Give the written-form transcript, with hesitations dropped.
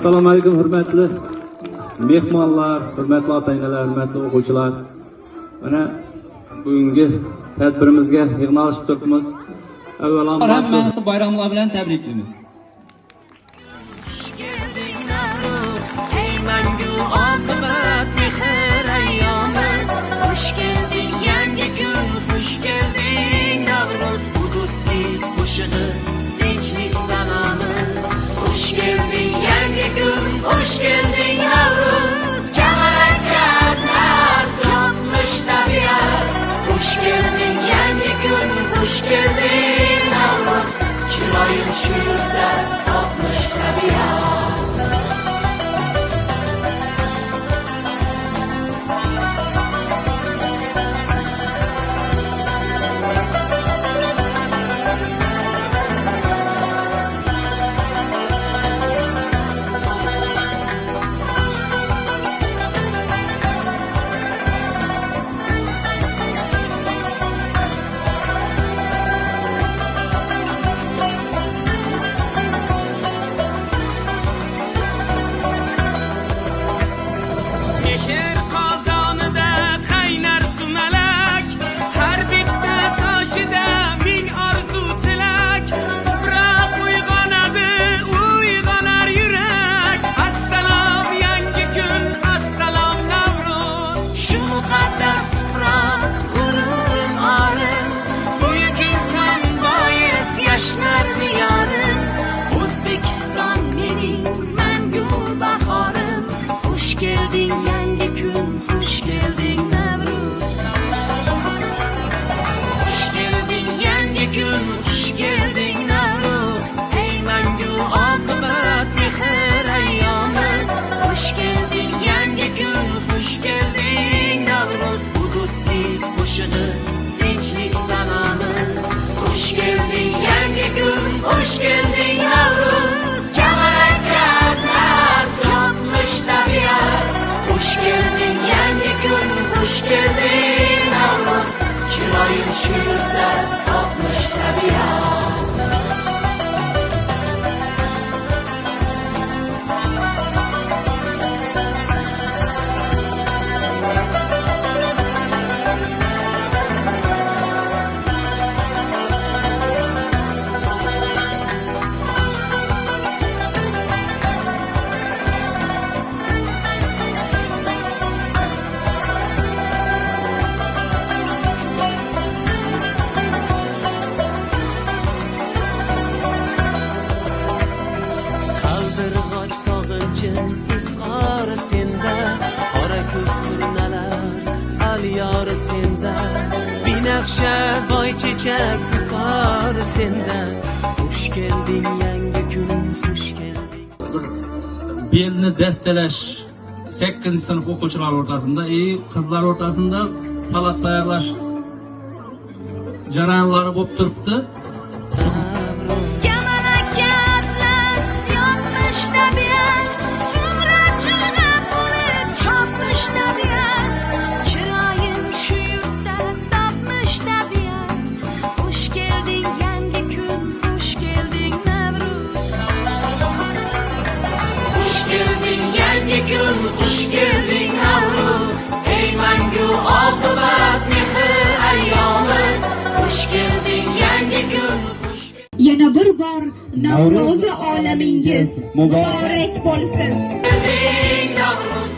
Assalomu alaykum hurmatli mehmonlar, hurmatli ota-onalar, hurmatli o'quvchilar. Mana bugungi tadbirimizga yig'nalishib turibmiz. Avvalambor hammamizni bayramlar bilan tabriklaymiz. Ey mangu oqibat mehr ayyomi, xush kelding yangi kun, xush kelding Navruz, bu do'stlik qo'shig'i, tinchlik salami. Xush kelding yangi kun, xush kelding Navruz, kamalakka atlas yopmish tabiat. Xush kelding yangi kun, xush kelding Navruz, chiroyim shu yerda topmish tabiat. O'zbekiston mening mangu bahorim, xush kelding yangi kun, xush kelding Navruz. Xush kelding yangi kun, xush kelding Navruz, ey mangu oqibat mehr ayyomi. Xush kelding yangi kun, xush kelding Navruz, bu do'stlik qo'shig'i, tinchlik salami. Xush kelding yangi kun, xush kelding Navruz, kamalakka atlas yopmish tabiat. Xush kelding yangi kun, xush kelding Navruz, chiroyim shu yerda topmish tabiat. Isg'ori senda, qora ko'z turnalar, aliyori senda, binafsha boy chechak buxori senda. Xush kelding yangi kun, xush kelding. Belni dastalash 8-sinf o'quvchilar o'rtasida, qizlar o'rtasida salat tayyorlash jarayonlari bo'lib turibdi. Xush kelding Navruz, ey mangu oqibat mehr ayyomi. Xush kelding yangi kun, xush yana bir bor Navro'zi olamingiz muborak bo'lsin. kelding Navruz.